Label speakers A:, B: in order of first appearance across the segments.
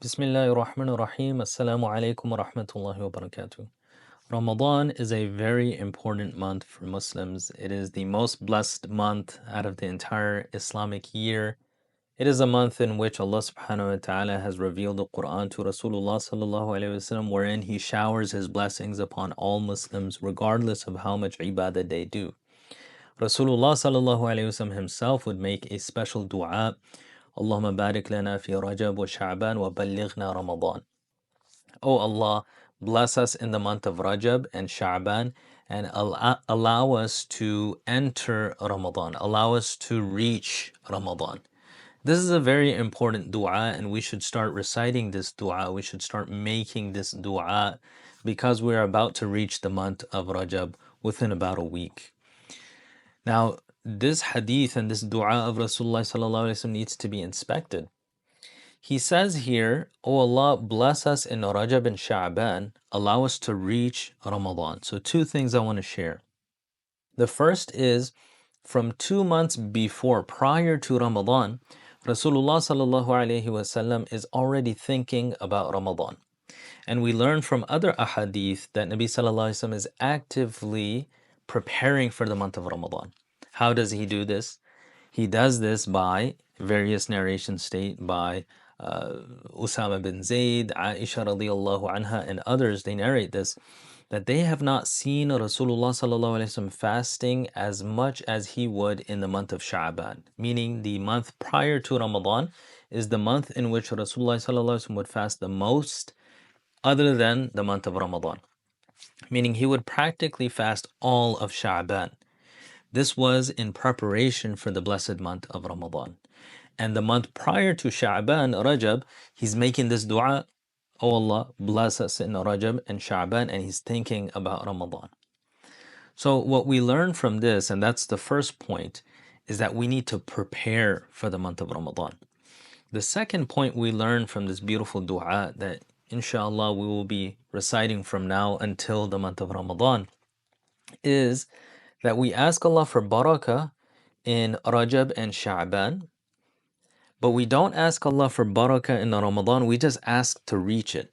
A: Bismillahir Rahmanir Rahim. Assalamu alaikum wa rahmatullahi wa barakatuh. Ramadan is a very important month for Muslims. It is the most blessed month out of the entire Islamic year. It is a month in which Allah subhanahu wa ta'ala has revealed the Quran to Rasulullah sallallahu alayhi wasallam, wherein He showers His blessings upon all Muslims regardless of how much ibadah they do. Rasulullah sallallahu alayhi wasallam himself would make a special dua. Allahumma barik lana fi Rajab wa Sha'ban wa ballighna Ramadan. Oh Allah, bless us in the month of Rajab and Sha'ban and allow us to enter Ramadan. Allow us to reach Ramadan. This is a very important dua, and we should start reciting this dua. We should start making this dua because we're about to reach the month of Rajab within about a week. Now, this hadith and this dua of Rasulullah sallallahu alaihi wasallam needs to be inspected. He says here, "O Allah, bless us in Rajab and Sha'ban, allow us to reach Ramadan." So two things I want to share. The first is from 2 months before, prior to Ramadan, Rasulullah sallallahu alaihi wasallam is already thinking about Ramadan. And we learn from other ahadith that Nabi sallallahu alaihi wasallam is actively preparing for the month of Ramadan. How does he do this? He does this by, various narrations state, by Usama bin Zayd, Aisha radiallahu anha, and others. They narrate this, that they have not seen Rasulullah sallallahu alaihi wasallam fasting as much as he would in the month of Sha'ban, meaning the month prior to Ramadan is the month in which Rasulullah sallallahu alaihi wasallam would fast the most, other than the month of Ramadan, meaning he would practically fast all of Sha'ban. This was in preparation for the blessed month of Ramadan. And the month prior to Sha'ban, Rajab, he's making this dua, "Oh Allah, bless us in Rajab and Sha'ban," and he's thinking about Ramadan. So what we learn from this, and that's the first point, is that we need to prepare for the month of Ramadan. The second point we learn from this beautiful dua that inshallah we will be reciting from now until the month of Ramadan is that we ask Allah for barakah in Rajab and Sha'ban, but we don't ask Allah for barakah in Ramadan, we just ask to reach it.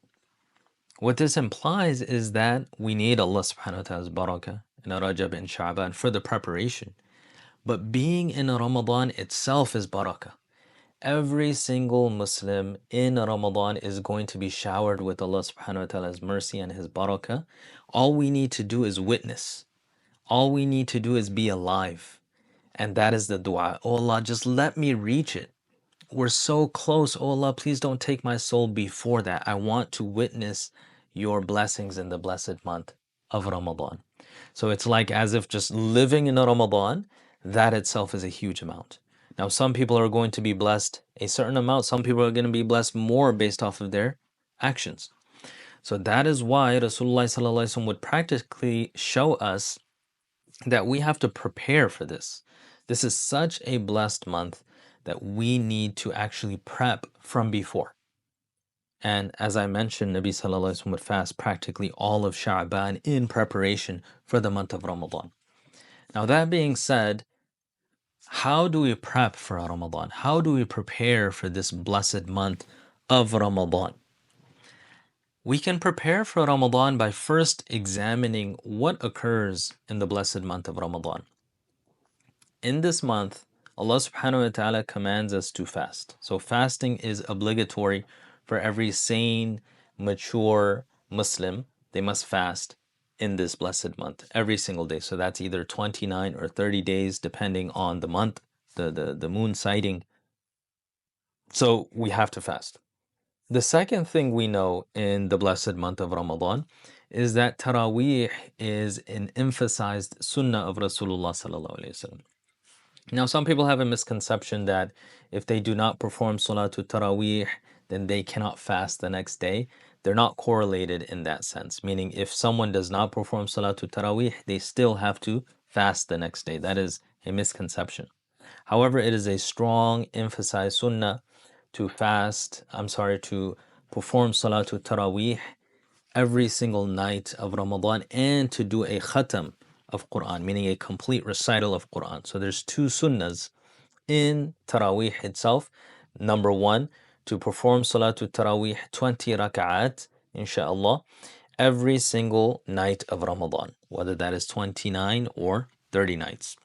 A: What this implies is that we need Allah subhanahu wa ta'ala's barakah in Rajab and Sha'ban for the preparation. But being in Ramadan itself is barakah. Every single Muslim in Ramadan is going to be showered with Allah subhanahu wa ta'ala's mercy and His barakah. All we need to do is witness. All we need to do is be alive. And that is the dua. Oh Allah, just let me reach it. We're so close. Oh Allah, please don't take my soul before that. I want to witness your blessings in the blessed month of Ramadan. So it's like as if just living in Ramadan, that itself is a huge amount. Now, some people are going to be blessed a certain amount. Some people are going to be blessed more based off of their actions. So that is why Rasulullah sallallahu alaihi wasallam would practically show us that we have to prepare for this. This is such a blessed month that we need to actually prep from before. And as I mentioned, Nabi sallallahu alaihi wasallam would fast practically all of Sha'ban in preparation for the month of Ramadan. Now, that being said, how do we prep for Ramadan? How do we prepare for this blessed month of Ramadan? We can prepare for Ramadan by first examining what occurs in the blessed month of Ramadan. In this month, Allah subhanahu wa ta'ala commands us to fast. So fasting is obligatory for every sane, mature Muslim. They must fast in this blessed month every single day. So that's either 29 or 30 days depending on the month, the moon sighting. So we have to fast. The second thing we know in the blessed month of Ramadan is that Taraweeh is an emphasized sunnah of Rasulullah sallallahu alaihi wasallam. Now, some people have a misconception that if they do not perform Salatul Taraweeh, then they cannot fast the next day. They're not correlated in that sense, meaning if someone does not perform Salatul Taraweeh, they still have to fast the next day. That is a misconception. However, it is a strong emphasized sunnah to to perform Salatul Taraweeh every single night of Ramadan and to do a khatam of Quran, meaning a complete recital of Quran. So there's two sunnahs in Taraweeh itself. Number one, to perform Salatul Taraweeh 20 rak'at, inshallah, every single night of Ramadan, whether that is 29 or 30 nights.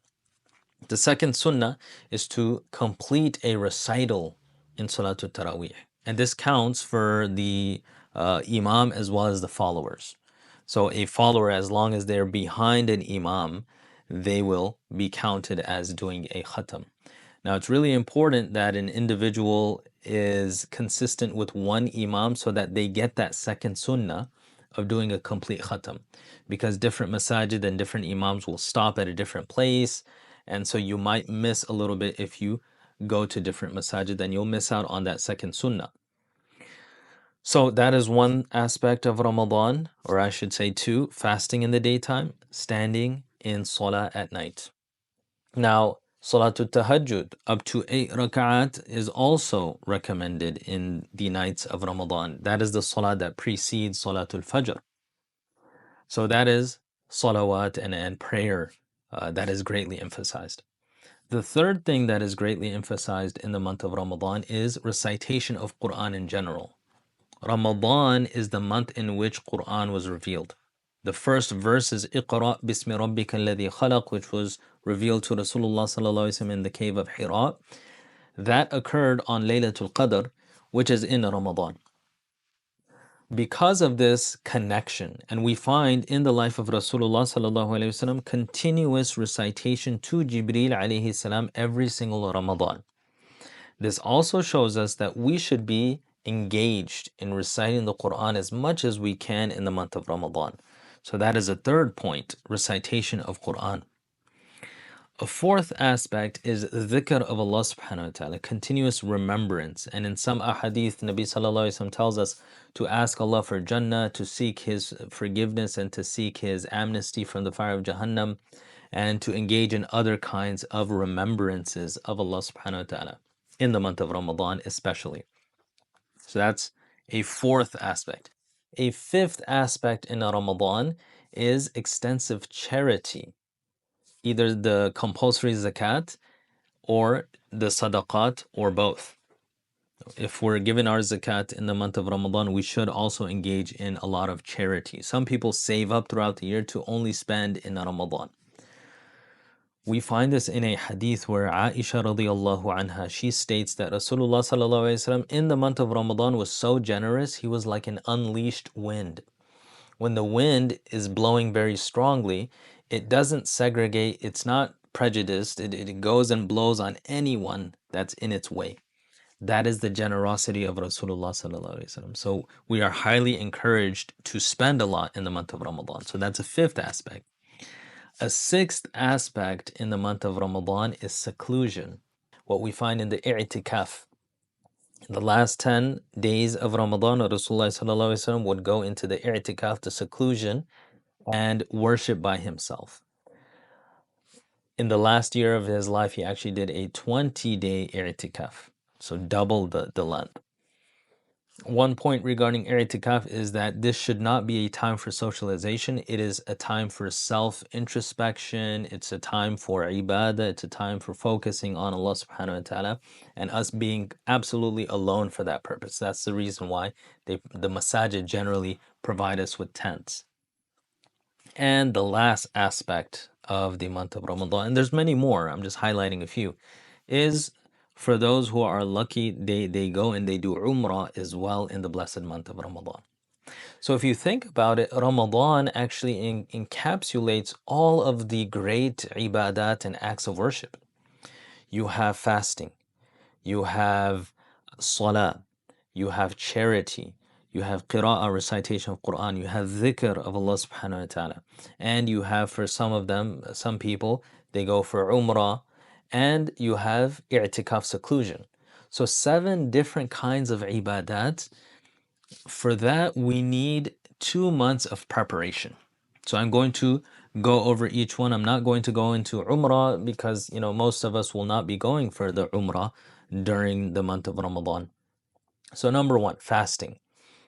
A: The second sunnah is to complete a recital in Salatul Taraweeh. And this counts for the Imam as well as the followers. So a follower, as long as they're behind an Imam, they will be counted as doing a khatam. Now, it's really important that an individual is consistent with one Imam so that they get that second sunnah of doing a complete khatam, because different masajid and different Imams will stop at a different place, and so you might miss a little bit if you go to different masajid, then you'll miss out on that second sunnah. So that is one aspect of Ramadan, or I should say two: fasting in the daytime, standing in salah at night. Now, Salatul Tahajjud, up to 8 rak'at, is also recommended in the nights of Ramadan. That is the salah that precedes Salatul Fajr. So that is salawat and prayer that is greatly emphasized. The third thing that is greatly emphasized in the month of Ramadan is recitation of Quran in general. Ramadan is the month in which Quran was revealed. The first verse is Iqra bismi rabbika alladhi khalaq, which was revealed to Rasulullah sallallahu alaihi wasallam in the cave of Hira. That occurred on Laylatul Qadr, which is in Ramadan. Because of this connection, and we find in the life of Rasulullah sallallahu alaihi wasallam continuous recitation to Jibreel alayhi salam every single Ramadan. This also shows us that we should be engaged in reciting the Quran as much as we can in the month of Ramadan. So that is a third point, recitation of Quran. A fourth aspect is dhikr of Allah subhanahu wa ta'ala, continuous remembrance. And in some ahadith, Nabi sallallahu alayhi wa sallam tells us to ask Allah for Jannah, to seek His forgiveness and to seek His amnesty from the fire of Jahannam, and to engage in other kinds of remembrances of Allah subhanahu wa ta'ala in the month of Ramadan especially. So that's a fourth aspect. A fifth aspect in Ramadan is extensive charity, either the compulsory zakat or the sadaqat or both. If we're given our zakat in the month of Ramadan, we should also engage in a lot of charity. Some people save up throughout the year to only spend in Ramadan. We find this in a hadith where Aisha radiallahu anha, she states that Rasulullah sallallahu alaihi wasallam in the month of Ramadan was so generous, he was like an unleashed wind. When the wind is blowing very strongly, it doesn't segregate, it's not prejudiced, it goes and blows on anyone that's in its way. That is the generosity of Rasulullah sallallahu alaihi wasallam. So we are highly encouraged to spend a lot in the month of Ramadan. So that's a fifth aspect. A sixth aspect in the month of Ramadan is seclusion. What we find in the i'tikaf. In the last 10 days of Ramadan, Rasulullah would go into the i'tikaf, the seclusion, and worship by himself. In the last year of his life, he actually did a 20-day i'tikaf, so double the length. One point regarding i'tikaf is that this should not be a time for socialization. It is a time for self-introspection. It's a time for ibadah. It's a time for focusing on Allah subhanahu wa ta'ala and us being absolutely alone for that purpose. That's the reason why the masajid generally provide us with tents. And the last aspect of the month of Ramadan, and there's many more, I'm just highlighting a few, is for those who are lucky, they go and they do Umra as well in the blessed month of Ramadan. So if you think about it, Ramadan actually encapsulates all of the great ibadat and acts of worship. You have fasting, you have salah, you have charity, you have qira'ah, recitation of Quran, you have dhikr of Allah subhanahu wa ta'ala, and you have, for some of them, some people, they go for Umrah, and you have i'tikaf, seclusion. So 7 different kinds of ibadat. For that, we need 2 months of preparation. So I'm going to go over each one. I'm not going to go into Umrah because, most of us will not be going for the Umrah during the month of Ramadan. So number 1, fasting.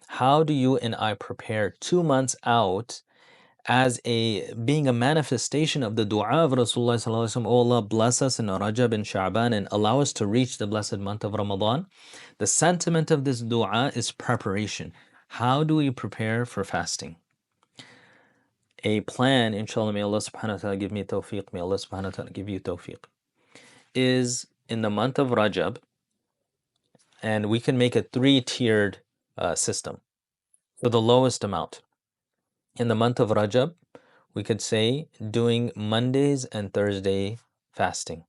A: How do you and I prepare 2 months out as being a manifestation of the dua of Rasulullah sallallahu alaihi wasallam. Oh Allah, bless us in Rajab and Sha'ban and allow us to reach the blessed month of Ramadan. The sentiment of this dua is preparation. How do we prepare for fasting? A plan, inshallah, may Allah subhanahu wa ta'ala give me tawfiq, may Allah subhanahu wa ta'ala give you tawfiq, is in the month of Rajab, and we can make a three-tiered system for the lowest amount. In the month of Rajab, we could say doing Mondays and Thursday fasting.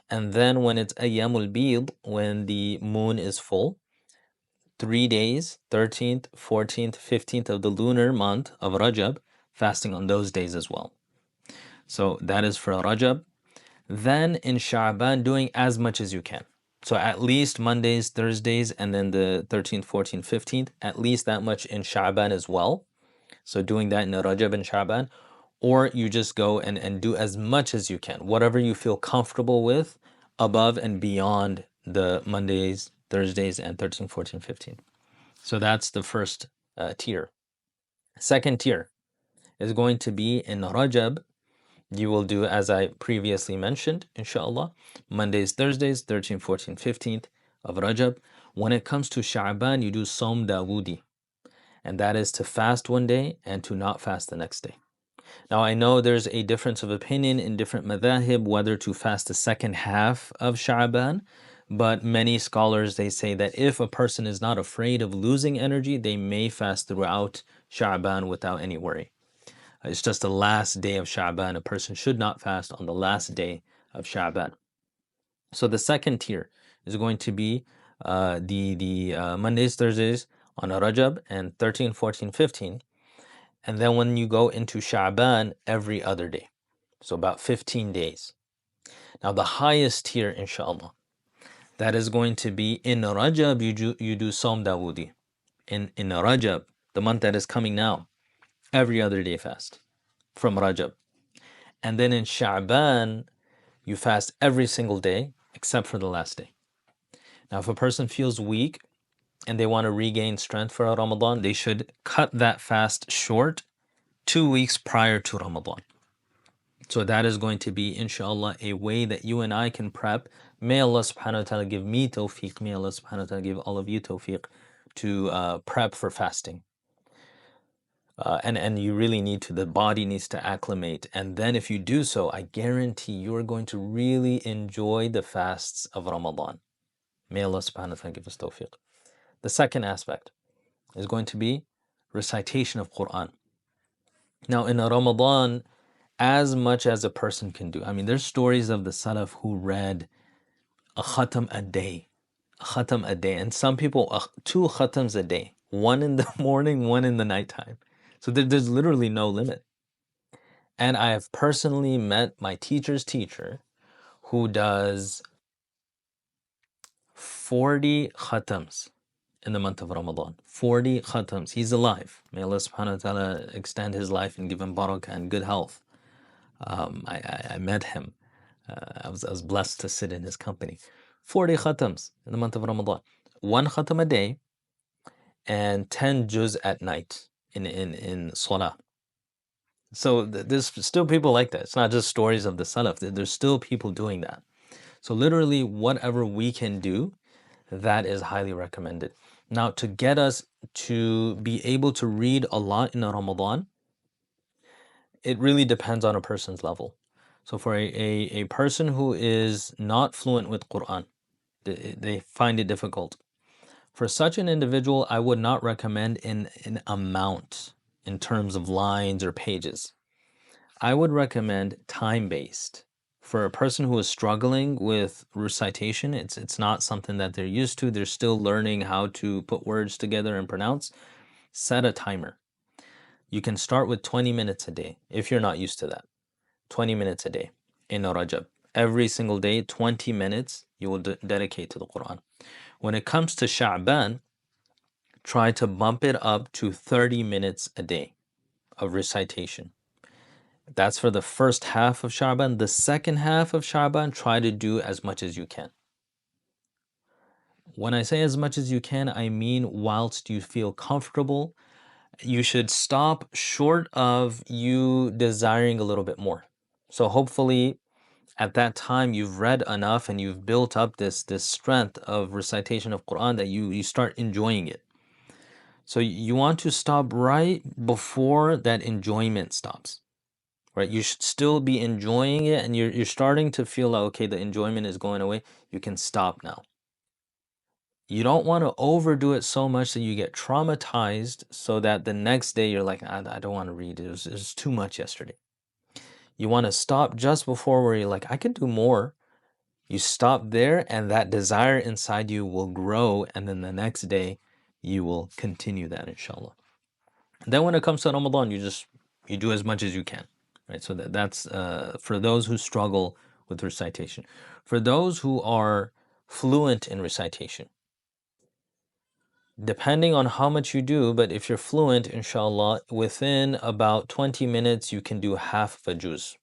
A: And then when it's Ayyamul Bid, when the moon is full, 3 days, 13th, 14th, 15th of the lunar month of Rajab, fasting on those days as well. So that is for Rajab. Then in Sha'ban, doing as much as you can. So at least Mondays, Thursdays, and then the 13th, 14th, 15th, at least that much in Sha'ban as well. So doing that in Rajab and Sha'ban, or you just go and do as much as you can, whatever you feel comfortable with, above and beyond the Mondays, Thursdays, and 13, 14, 15. So that's the first tier. Second tier is going to be in Rajab. You will do, as I previously mentioned, inshallah, Mondays, Thursdays, 13, 14, 15th of Rajab. When it comes to Sha'ban, you do Som Dawoodi, and that is to fast one day and to not fast the next day. Now, I know there's a difference of opinion in different madhahib whether to fast the second half of Sha'ban, but many scholars, they say that if a person is not afraid of losing energy, they may fast throughout Sha'ban without any worry. It's just the last day of Sha'ban. A person should not fast on the last day of Sha'ban. So the second tier is going to be the Mondays, Thursdays on Rajab and 13, 14, 15. And then when you go into Sha'ban, every other day. So about 15 days. Now the highest tier, inshallah, that is going to be in Rajab, you do Som Dawoodi. In Rajab, the month that is coming now, every other day fast from Rajab. And then in Sha'ban, you fast every single day except for the last day. Now, if a person feels weak and they want to regain strength for Ramadan, they should cut that fast short 2 weeks prior to Ramadan. So that is going to be, inshallah, a way that you and I can prep. May Allah subhanahu wa ta'ala give me tawfiq. May Allah subhanahu wa ta'ala give all of you tawfiq to prep for fasting. And you really need to, the body needs to acclimate. And then if you do so, I guarantee you're going to really enjoy the fasts of Ramadan. May Allah subhanahu wa ta'ala give us tawfiq. The second aspect is going to be recitation of Quran. Now in a Ramadan, as much as a person can do. I mean, there's stories of the Salaf who read a khatam a day. A khatam a day. And some people, 2 khatams a day. 1 in the morning, 1 in the nighttime. So there's literally no limit. And I have personally met my teacher's teacher who does 40 khatams in the month of Ramadan. 40 khatams. He's alive. May Allah subhanahu wa ta'ala extend his life and give him barakah and good health. I met him. I was blessed to sit in his company. 40 khatams in the month of Ramadan. 1 khatam a day and 10 juz at night in salah. So there's still people like that. It's not just stories of the Salaf. There's still people doing that. So literally whatever we can do, that is highly recommended. Now to get us to be able to read a lot in Ramadan, it really depends on a person's level. So for a person who is not fluent with Quran, they find it difficult. For such an individual, I would not recommend an amount in terms of lines or pages. I would recommend time-based. For a person who is struggling with recitation, it's not something that they're used to. They're still learning how to put words together and pronounce. Set a timer. You can start with 20 minutes a day if you're not used to that. 20 minutes a day in Rajab. Every single day, 20 minutes you will dedicate to the Quran. When it comes to Sha'ban, try to bump it up to 30 minutes a day of recitation. That's for the first half of Sha'ban. The second half of Sha'ban, try to do as much as you can. When I say as much as you can, I mean whilst you feel comfortable you should stop short of you desiring a little bit more. So hopefully at that time you've read enough and you've built up this strength of recitation of Quran that you start enjoying it. So you want to stop right before that enjoyment stops. Right? You should still be enjoying it and you're starting to feel like, okay, the enjoyment is going away. You can stop now. You don't want to overdo it so much that you get traumatized so that the next day you're like, I don't want to read. It was too much yesterday. You want to stop just before where you're like, I could do more. You stop there and that desire inside you will grow. And then the next day you will continue that, inshallah. Then when it comes to Ramadan, you do as much as you can, right? So that's for those who struggle with recitation. For those who are fluent in recitation, depending on how much you do, but if you're fluent, inshallah, within about 20 minutes, you can do half of a juz.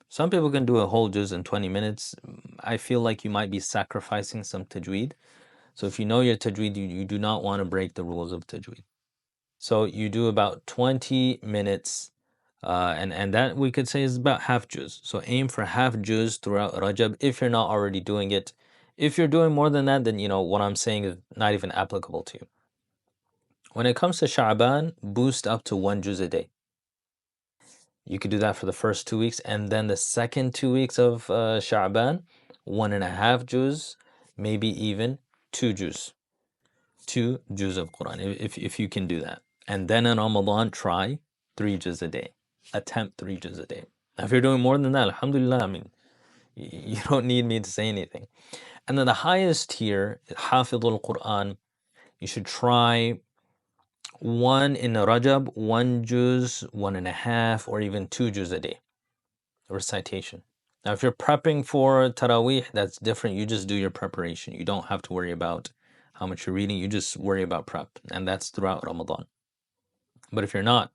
A: Some people can do a whole juz in 20 minutes. I feel like you might be sacrificing some tajweed. So if you know your tajweed, you do not want to break the rules of tajweed. So you do about 20 minutes, and that we could say is about half juz. So aim for half juz throughout Rajab if you're not already doing it. If you're doing more than that, then what I'm saying is not even applicable to you. When it comes to Sha'ban, boost up to 1 juz a day. You could do that for the first 2 weeks, and then the second 2 weeks of Sha'ban, 1.5 juz, maybe even 2 juz. 2 juz of Quran, if you can do that. And then in Ramadan, try 3 juz a day. Attempt 3 juz a day. Now, if you're doing more than that, alhamdulillah, I mean, you don't need me to say anything. And then the highest tier, Hafidhul Quran, you should try 1 in Rajab, 1 juz, 1.5, or even 2 juz a day. Recitation. Now, if you're prepping for Taraweeh, that's different. You just do your preparation. You don't have to worry about how much you're reading. You just worry about prep, and that's throughout Ramadan. But if you're not,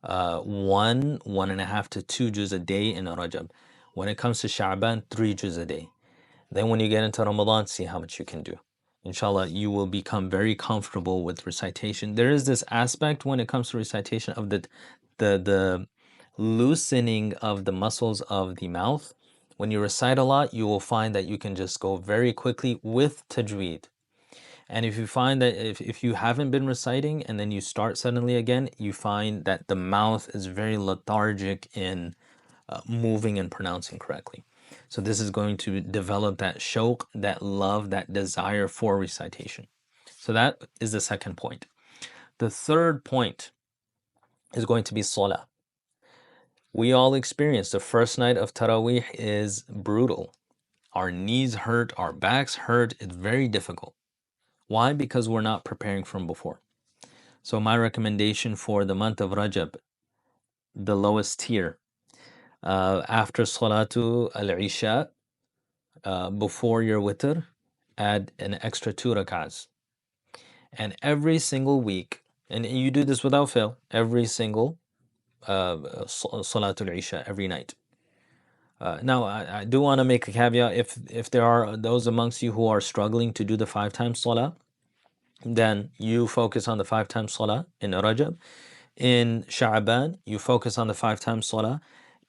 A: 1.5 to 2 juz a day in Rajab. When it comes to Sha'ban, 3 juz a day. Then when you get into Ramadan, see how much you can do. Inshallah, you will become very comfortable with recitation. There is this aspect when it comes to recitation of the loosening of the muscles of the mouth. When you recite a lot, you will find that you can just go very quickly with tajweed. And if you find that if you haven't been reciting and then you start suddenly again, you find that the mouth is very lethargic in moving and pronouncing correctly. So this is going to develop that shauq, that love, that desire for recitation. So that is the second point. The third point is going to be salah. We all experience the first night of Taraweeh is brutal. Our knees hurt, our backs hurt. It's very difficult. Why? Because we're not preparing from before. So my recommendation for the month of Rajab, the lowest tier, after Salatu al-Isha, before your witr, add an extra 2 rak'ahs. And every single week, and you do this without fail, every single Salatul Isha, every night. Now, I do want to make a caveat. If there are those amongst you who are struggling to do the 5 times Salah, then you focus on the 5 times Salah in Rajab. In Sha'ban, you focus on the 5 times Salah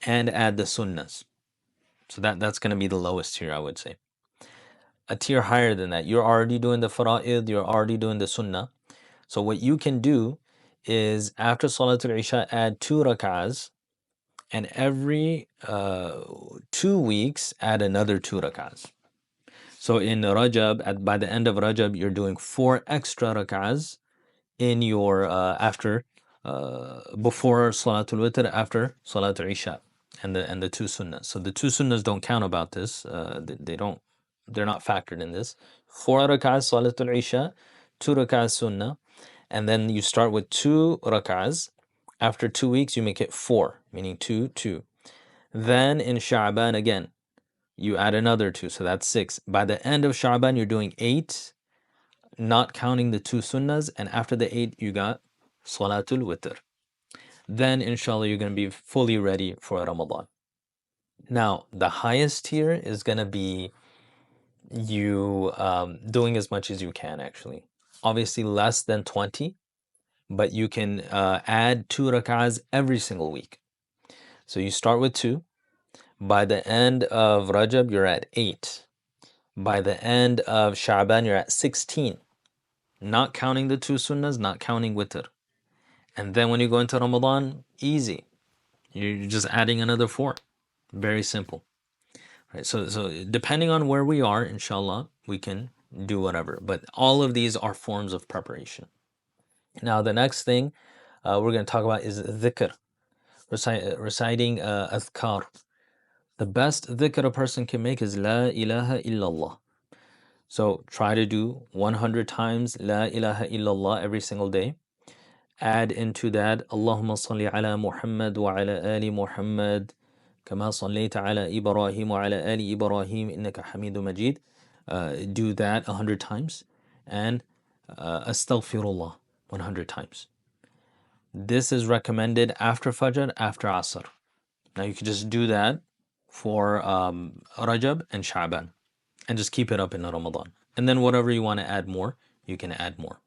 A: and add the Sunnahs. So that's going to be the lowest tier, I would say. A tier higher than that, you're already doing the fara'id, you're already doing the sunnah. So what you can do is after Salatul Isha, add 2 rak'ahs, and every 2 weeks, add another 2 rak'ahs. So in Rajab, by the end of Rajab, you're doing 4 extra rak'ahs in your before Salatul Witr, after Salatul Isha, and the 2 sunnahs. So the 2 sunnahs don't count about this. They're not factored in this. 4 rak'ahs Salatul Isha, 2 rak'ahs Sunnah, and then you start with 2 rak'ahs. After 2 weeks, you make it 4, meaning 2, 2. Then in Sha'ban again, you add another 2, so that's 6. By the end of Sha'ban, you're doing 8, not counting the 2 Sunnahs, and after the 8, you got Salatul Witr. Then, inshallah, you're going to be fully ready for Ramadan. Now, the highest tier is going to be you doing as much as you can, actually. Obviously less than 20, but you can add 2 rak'ahs every single week. So you start with 2. By the end of Rajab, you're at 8. By the end of Sha'ban, you're at 16. Not counting the 2 sunnahs, not counting witr. And then when you go into Ramadan, easy. You're just adding another 4. Very simple. Right? So depending on where we are, inshallah, we can do whatever. But all of these are forms of preparation. Now, the next thing we're going to talk about is dhikr, reciting adhkar. The best dhikr a person can make is La ilaha illallah. So try to do 100 times La ilaha illallah every single day. Add into that Allahumma salli ala Muhammad wa ala ali Muhammad kama sallaita ala Ibrahim wa ala ali Ibrahim innaka Hamidu Majid. Do that 100 times. And astaghfirullah 100 times. This is recommended after Fajr, after Asr. Now you can just do that for Rajab and Sha'ban and just keep it up in Ramadan. And then whatever you want to add more, you can add more.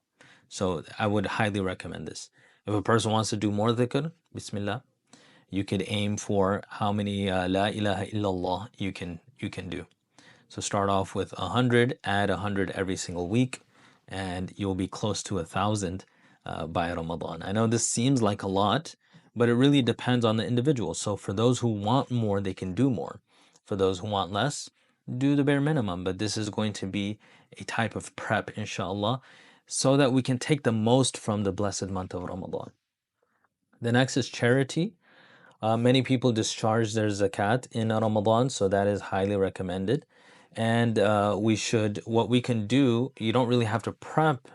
A: So I would highly recommend this. If a person wants to do more dhikr, Bismillah, you could aim for how many La ilaha illallah you can do. So start off with 100, add 100 every single week, and you'll be close to 1,000 by Ramadan. I know this seems like a lot, but it really depends on the individual. So for those who want more, they can do more. For those who want less, do the bare minimum. But this is going to be a type of prep, inshallah, so that we can take the most from the blessed month of Ramadan. The next is charity. Many people discharge their zakat in Ramadan, so that is highly recommended. And what we can do, you don't really have to prep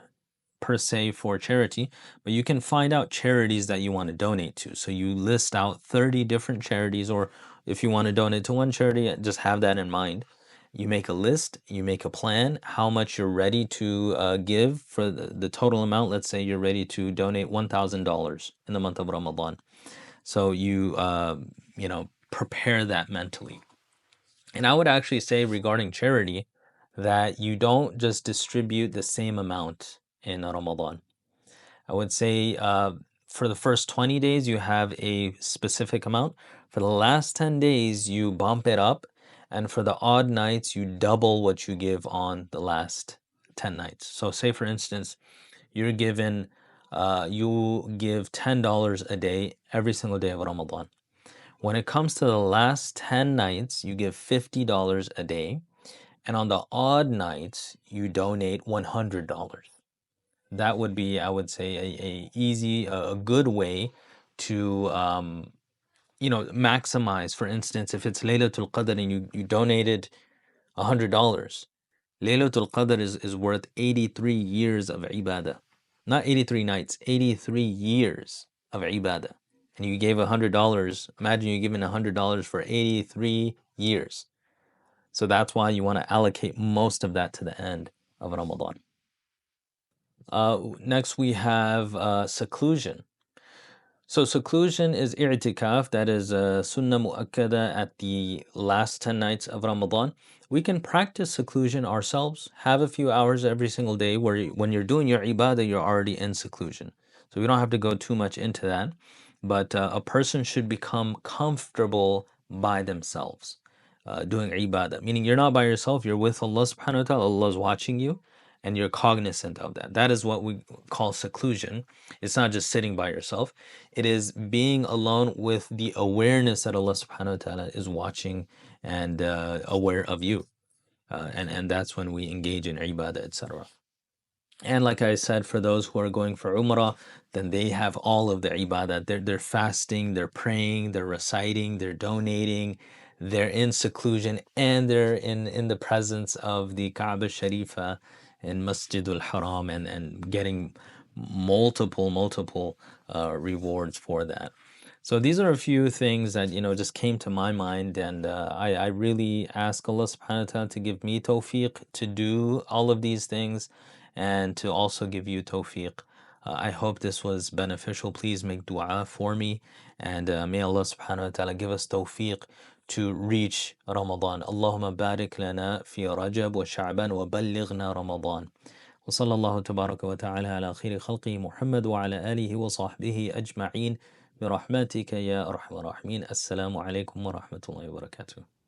A: per se for charity, but you can find out charities that you want to donate to. So you list out 30 different charities, or if you want to donate to one charity, just have that in mind. You make a list, you make a plan, how much you're ready to give for the total amount. Let's say you're ready to donate $1,000 in the month of Ramadan. So you prepare that mentally. And I would actually say regarding charity that you don't just distribute the same amount in Ramadan. I would say for the first 20 days, you have a specific amount. For the last 10 days, you bump it up. And for the odd nights, you double what you give on the last 10 nights. So say, for instance, you give $10 a day every single day of Ramadan. When it comes to the last 10 nights, you give $50 a day. And on the odd nights, you donate $100. That would be, I would say, a good way to maximize. For instance, if it's Laylatul Qadr and you donated $100, Laylatul Qadr is worth 83 years of ibadah. Not 83 nights, 83 years of ibadah. And you gave $100, imagine you giving $100 for 83 years. So that's why you want to allocate most of that to the end of Ramadan. Next we have seclusion. So seclusion is i'tikaf, that is sunnah mu'akkada at the last 10 nights of Ramadan. We can practice seclusion ourselves, have a few hours every single day where when you're doing your ibadah, you're already in seclusion. So we don't have to go too much into that, but a person should become comfortable by themselves doing ibadah, meaning you're not by yourself, you're with Allah subhanahu wa ta'ala, Allah is watching you, and you're cognizant of that. That is what we call seclusion. It's not just sitting by yourself. It is being alone with the awareness that Allah subhanahu wa ta'ala is watching and aware of you. And that's when we engage in ibadah, etc. And like I said, for those who are going for Umrah, then they have all of the ibadah. They're fasting, they're praying, they're reciting, they're donating, they're in seclusion, and they're in the presence of the Kaaba Sharifa and Masjidul Haram and getting multiple rewards for that. So these are a few things that just came to my mind, and I really ask Allah subhanahu wa ta'ala to give me tawfiq to do all of these things and to also give you tawfiq. I hope this was beneficial. Please make dua for me, and may Allah subhanahu wa ta'ala give us tawfiq to reach Ramadan. Allahumma barik lana fi Rajab wa Sha'ban wa ballighna Ramadan. وصلى الله تبارك وتعالى على خير خلقه محمد وعلى آله وصحبه أجمعين برحمتك يا أرحم الراحمين. السلام عليكم ورحمة الله وبركاته.